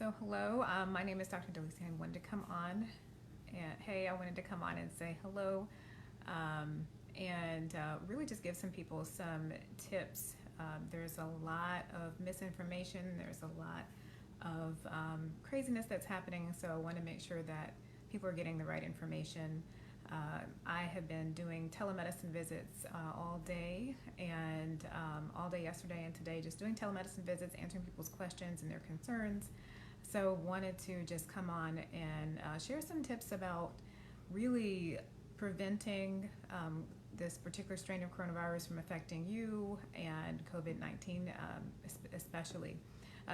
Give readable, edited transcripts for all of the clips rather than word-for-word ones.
So hello, my name is Dr. Delisi. I wanted to come on, and I wanted to come on and say hello, and really just give some people some tips. There's a lot of misinformation. There's a lot of craziness that's happening. So I want to make sure that people are getting the right information. I have been doing telemedicine visits all day and all day yesterday and today, just doing telemedicine visits, answering people's questions and their concerns. So wanted to just come on and share some tips about really preventing this particular strain of coronavirus from affecting you and COVID-19 especially.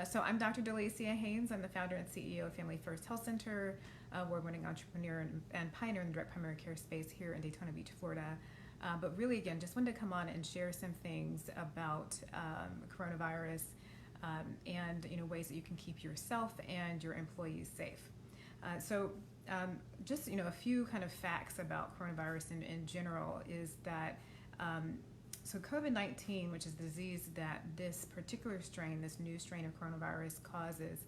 So I'm Dr. Delacia Haynes. I'm the founder and CEO of Family First Health Center, award-winning entrepreneur and pioneer in the direct primary care space here in Daytona Beach, Florida. But really, again, just wanted to come on and share some things about coronavirus and ways that you can keep yourself and your employees safe. Just a few kind of facts about coronavirus in general is that so COVID-19, which is the disease that this particular strain, this new strain of coronavirus causes,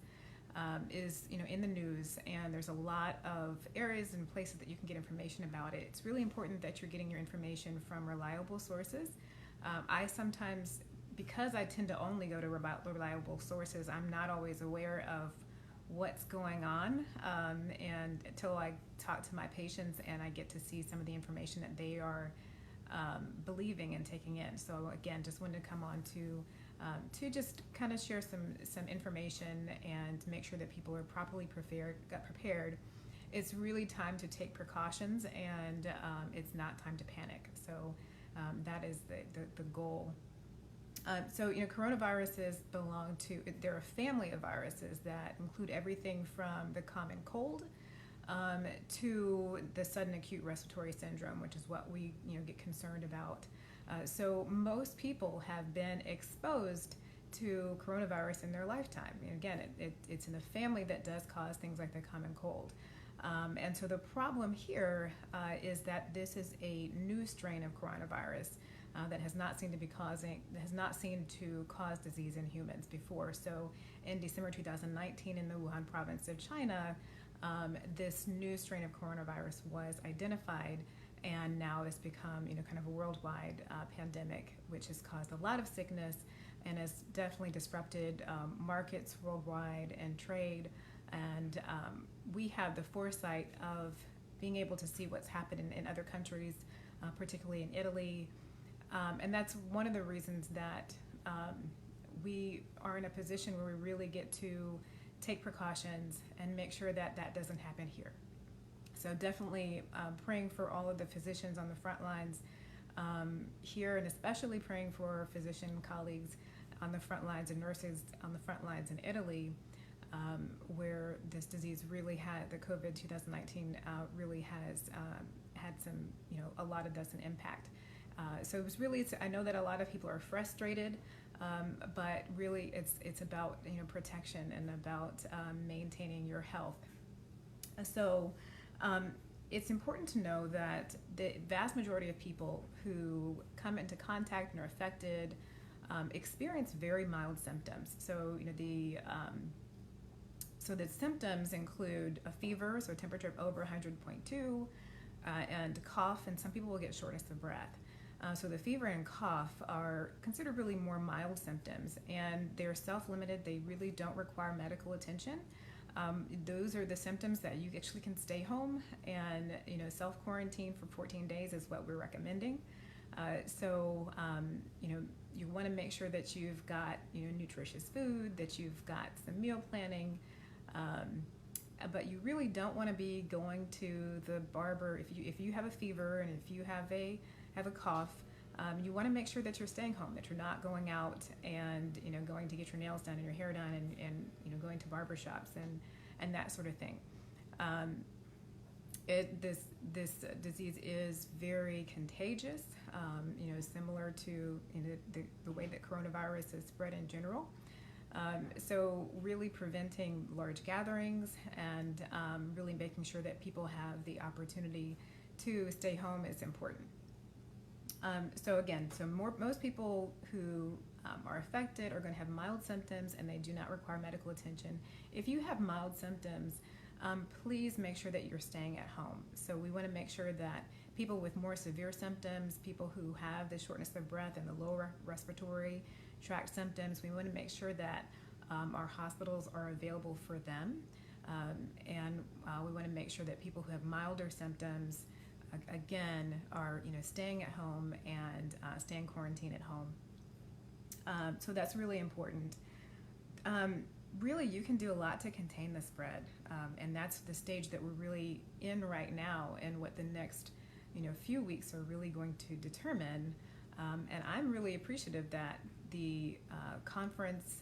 is in the news, and there's a lot of areas and places that you can get information about it. It's really important that you're getting your information from reliable sources. I sometimes, because I tend to only go to reliable sources, I'm not always aware of what's going on, and until I talk to my patients and I get to see some of the information that they are believing and taking in. So again, just wanted to come on to just kind of share some information and make sure that people are properly prepared. It's really time to take precautions, and it's not time to panic. So that is the goal. Coronaviruses they're a family of viruses that include everything from the common cold to the sudden acute respiratory syndrome, which is what we get concerned about. So most people have been exposed to coronavirus in their lifetime. And again, it's in the family that does cause things like the common cold. And so the problem here is that this is a new strain of coronavirus that has not seemed to cause disease in humans before. So in December 2019, in the Wuhan province of China, this new strain of coronavirus was identified, and now it's become kind of a worldwide pandemic, which has caused a lot of sickness and has definitely disrupted markets worldwide and trade. And we have the foresight of being able to see what's happened in other countries, particularly in Italy. And that's one of the reasons that we are in a position where we really get to take precautions and make sure that that doesn't happen here. So definitely praying for all of the physicians on the front lines here, and especially praying for physician colleagues on the front lines and nurses on the front lines in Italy, where this disease really had, the COVID 2019 really has had some, a lot of deaths and impact. So it was really, I know that a lot of people are frustrated, but really it's about protection and about maintaining your health. So it's important to know that the vast majority of people who come into contact and are affected experience very mild symptoms. So the symptoms include a fever, so a temperature of over 100.2, and cough, and some people will get shortness of breath. So the fever and cough are considered really more mild symptoms, and they're self-limited. They really don't require medical attention. Those are the symptoms that you actually can stay home and self-quarantine for 14 days is what we're recommending. You want to make sure that you've got nutritious food, that you've got some meal planning, but you really don't want to be going to the barber if you have a fever and if you have a cough. You want to make sure that you're staying home, that you're not going out and going to get your nails done and your hair done and going to barber shops and that sort of thing. This disease is very contagious, similar to the way that coronavirus is spread in general. So really preventing large gatherings and really making sure that people have the opportunity to stay home is important. Most people who are affected are going to have mild symptoms and they do not require medical attention. If you have mild symptoms, please make sure that you're staying at home. So we want to make sure that people with more severe symptoms, people who have the shortness of breath and the lower respiratory tract symptoms, we want to make sure that our hospitals are available for them. And we want to make sure that people who have milder symptoms, again, are staying at home and staying quarantined at home. So that's really important. Really, you can do a lot to contain the spread, and that's the stage that we're really in right now, and what the next few weeks are really going to determine. And I'm really appreciative that the conference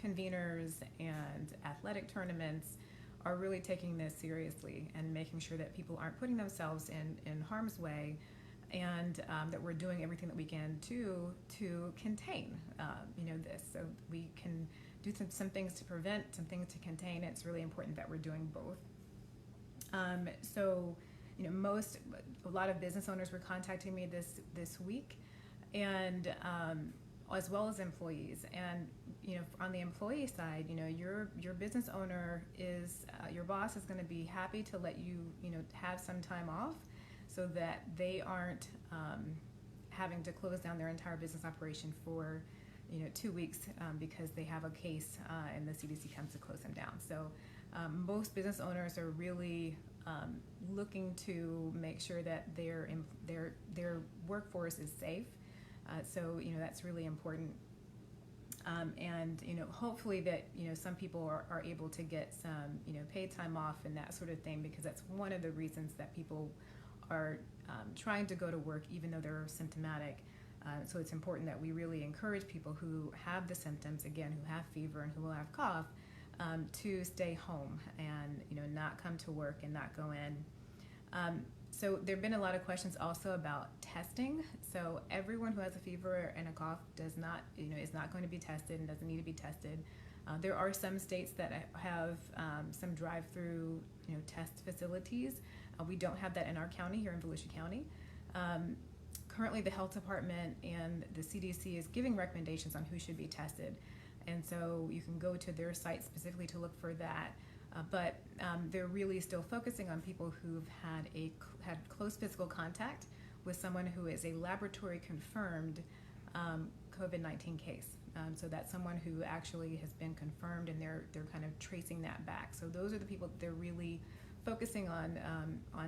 conveners and athletic tournaments are really taking this seriously and making sure that people aren't putting themselves in harm's way, and that we're doing everything that we can to contain this. So we can do some things to prevent, some things to contain. It's really important that we're doing both. So a lot of business owners were contacting me this week, and as well as employees. And on the employee side, your business owner is your boss is going to be happy to let you have some time off, so that they aren't having to close down their entire business operation for 2 weeks because they have a case and the CDC comes to close them down. So most business owners are really looking to make sure that their workforce is safe. So that's really important. And hopefully that some people are able to get some paid time off and that sort of thing, because that's one of the reasons that people are trying to go to work even though they're symptomatic. So it's important that we really encourage people who have the symptoms, again, who have fever and who will have cough, to stay home and not come to work and not go in. So there have been a lot of questions also about testing. So everyone who has a fever and a cough is not going to be tested and doesn't need to be tested. There are some states that have some drive-through test facilities. We don't have that in our county, here in Volusia County. Currently, the health department and the CDC is giving recommendations on who should be tested. And so you can go to their site specifically to look for that. But they're really still focusing on people who've had close physical contact with someone who is a laboratory confirmed COVID-19 case. So that's someone who actually has been confirmed, and they're kind of tracing that back. So those are the people that they're really focusing on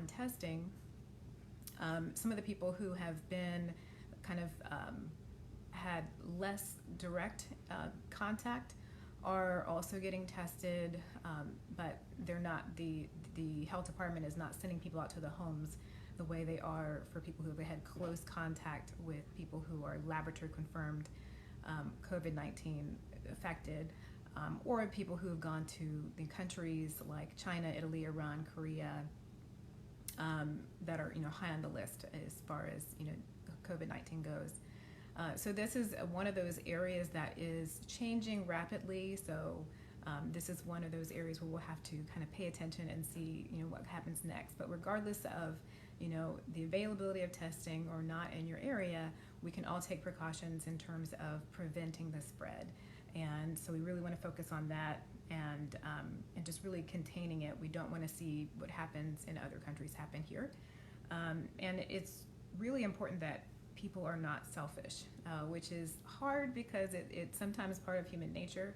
testing. Some of the people who have been kind of had less direct contact are also getting tested, but they're not, the health department is not sending people out to the homes the way they are for people who have had close contact with people who are laboratory confirmed COVID-19 affected, or people who have gone to the countries like China, Italy, Iran, Korea, that are high on the list as far as COVID-19 goes. So this is one of those areas that is changing rapidly. So this is one of those areas where we'll have to kind of pay attention and see what happens next. But regardless of the availability of testing or not in your area, we can all take precautions in terms of preventing the spread. And so we really want to focus on that and just really containing it. We don't want to see what happens in other countries happen here. And it's really important that people are not selfish, which is hard because it's sometimes part of human nature.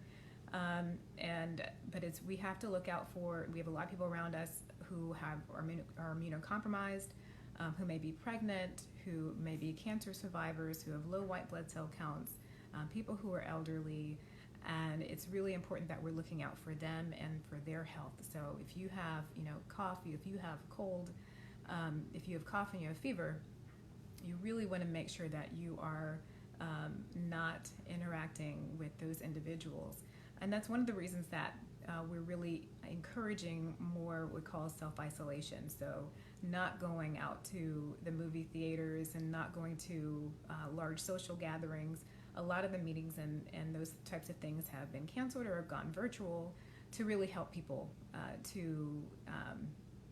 But we have to look out for, we have a lot of people around us who are immunocompromised, who may be pregnant, who may be cancer survivors, who have low white blood cell counts, people who are elderly, and it's really important that we're looking out for them and for their health. So if you have cough, if you have cold, if you have cough and you have fever, you really want to make sure that you are not interacting with those individuals. And that's one of the reasons that we're really encouraging more what we call self-isolation. So not going out to the movie theaters and not going to large social gatherings. A lot of the meetings and those types of things have been canceled or have gone virtual to really help people to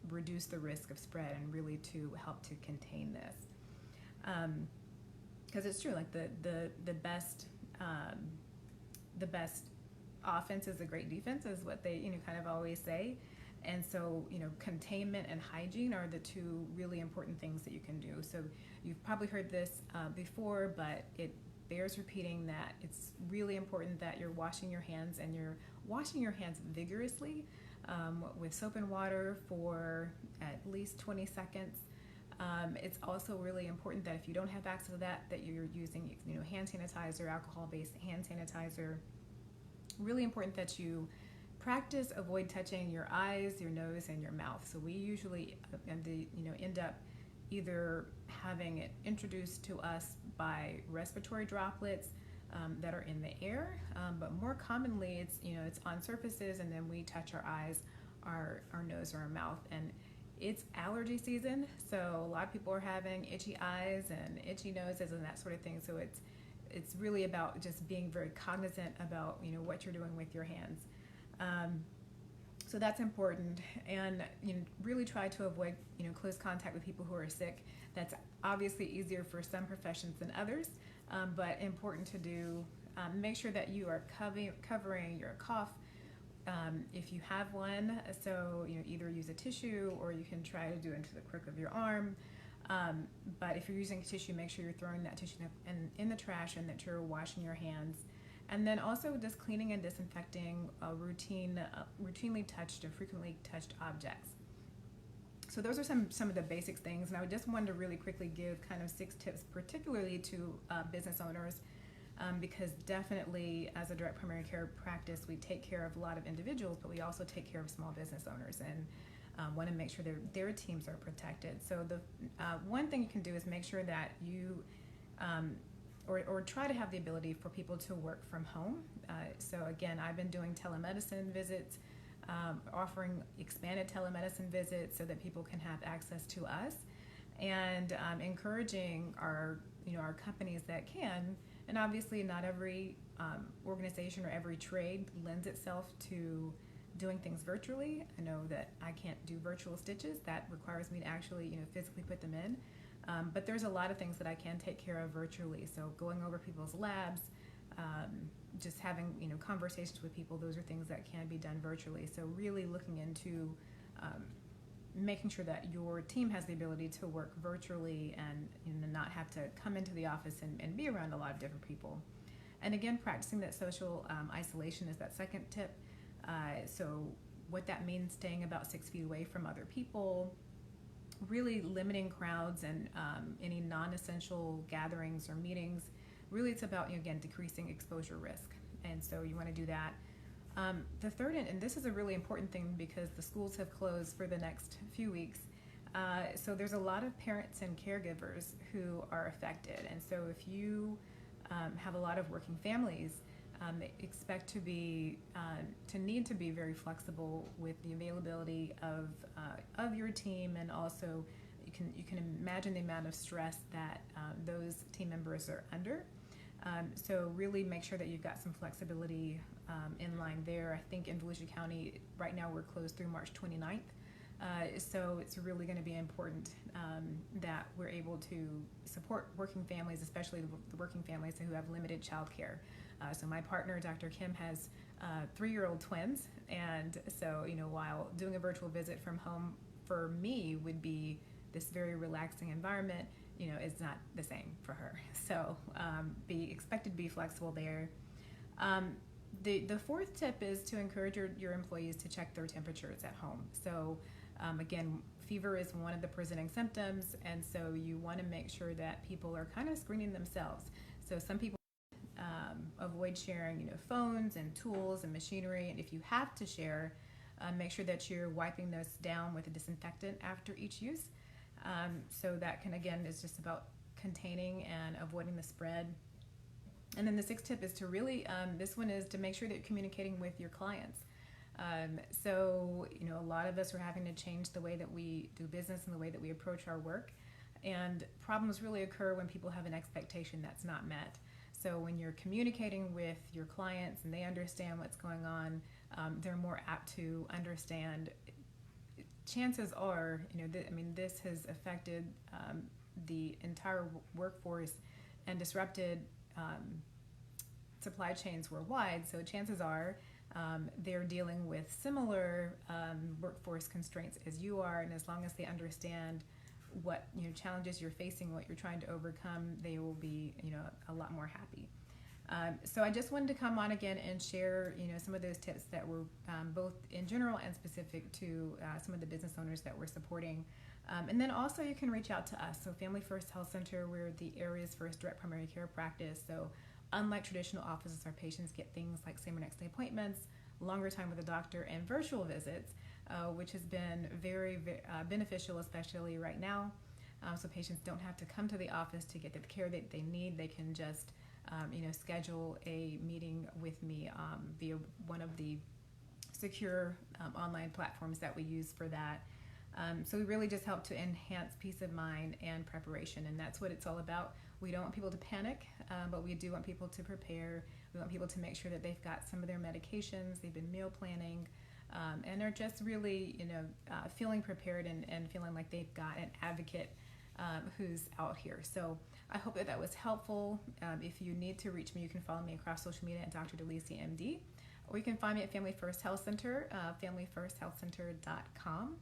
reduce the risk of spread and really to help to contain this. because it's true, like um, the best offense is a great defense, is what they kind of always say. And so, containment and hygiene are the two really important things that you can do. So you've probably heard this before, but it bears repeating that it's really important that you're washing your hands, and you're washing your hands vigorously with soap and water for at least 20 seconds. It's also really important that if you don't have access to that you're using hand sanitizer, alcohol-based hand sanitizer. Really important that you practice avoid touching your eyes, your nose, and your mouth. So we usually end up either having it introduced to us by respiratory droplets that are in the air, but more commonly it's on surfaces, and then we touch our eyes, our nose, or our mouth. And it's allergy season, so a lot of people are having itchy eyes and itchy noses and that sort of thing. So it's really about just being very cognizant about what you're doing with your hands. So that's important, and really try to avoid close contact with people who are sick. That's obviously easier for some professions than others, but important to do. Make sure that you are covering your cough if you have one. So either use a tissue, or you can try to do it into the crook of your arm. But if you're using a tissue, make sure you're throwing that tissue in the trash, and that you're washing your hands. And then also just cleaning and disinfecting routinely touched or frequently touched objects. So those are some of the basic things. And I just wanted to really quickly give kind of 6 tips, particularly to business owners, because definitely as a direct primary care practice, we take care of a lot of individuals, but we also take care of small business owners, and want to make sure their teams are protected. So the one thing you can do is make sure that you or try to have the ability for people to work from home. So again, I've been doing telemedicine visits, offering expanded telemedicine visits so that people can have access to us, and encouraging our companies that can. And obviously not every organization or every trade lends itself to doing things virtually. I know that I can't do virtual stitches. That requires me to actually physically put them in. But there's a lot of things that I can take care of virtually. So going over people's labs, just having conversations with people, those are things that can be done virtually. So really looking into making sure that your team has the ability to work virtually, and not have to come into the office and be around a lot of different people. And again, practicing that social isolation is that second tip. So what that means, staying about 6 feet away from other people, really limiting crowds and any non-essential gatherings or meetings. Really, it's about, again, decreasing exposure risk. And so you want to do that. The third, and this is a really important thing because the schools have closed for the next few weeks. So there's a lot of parents and caregivers who are affected. And so if you have a lot of working families, expect to need to be very flexible with the availability of your team, and also you can imagine the amount of stress that those team members are under. So really make sure that you've got some flexibility in line there. I think in Volusia County right now we're closed through March 29th. So it's really going to be important that we're able to support working families, especially the working families who have limited child care. So my partner, Dr. Kim, has 3-year-old twins, and so while doing a virtual visit from home for me would be this very relaxing environment, it's not the same for her. So be expected to be flexible there. The fourth tip is to encourage your employees to check their temperatures at home. So again, fever is one of the presenting symptoms, and so you want to make sure that people are kind of screening themselves. So some people avoid sharing phones and tools and machinery, and if you have to share, make sure that you're wiping those down with a disinfectant after each use. So that again is just about containing and avoiding the spread. And then the sixth tip is to really this one is to make sure that you're communicating with your clients. So a lot of us are having to change the way that we do business and the way that we approach our work, and problems really occur when people have an expectation that's not met. So when you're communicating with your clients and they understand what's going on, they're more apt to understand. Chances are, this has affected the entire workforce and disrupted supply chains worldwide. So chances are they're dealing with similar workforce constraints as you are, and as long as they understand what challenges you're facing, what you're trying to overcome, they will be a lot more happy. So I just wanted to come on again and share some of those tips that were both in general and specific to some of the business owners that we're supporting. And then also you can reach out to us. So Family First Health Center, we're the area's first direct primary care practice. So unlike traditional offices, our patients get things like same or next day appointments, longer time with a doctor, and virtual visits, which has been very, very beneficial, especially right now. So patients don't have to come to the office to get the care that they need. They can just schedule a meeting with me via one of the secure online platforms that we use for that. So we really just help to enhance peace of mind and preparation, and that's what it's all about. We don't want people to panic, but we do want people to prepare. We want people to make sure that they've got some of their medications, they've been meal planning, and are just really, feeling prepared and feeling like they've got an advocate who's out here. So I hope that was helpful. If you need to reach me, you can follow me across social media at Dr. DeLisi, MD, or you can find me at Family First Health Center, familyfirsthealthcenter.com.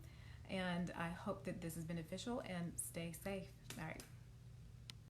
And I hope that this is beneficial, and stay safe. All right.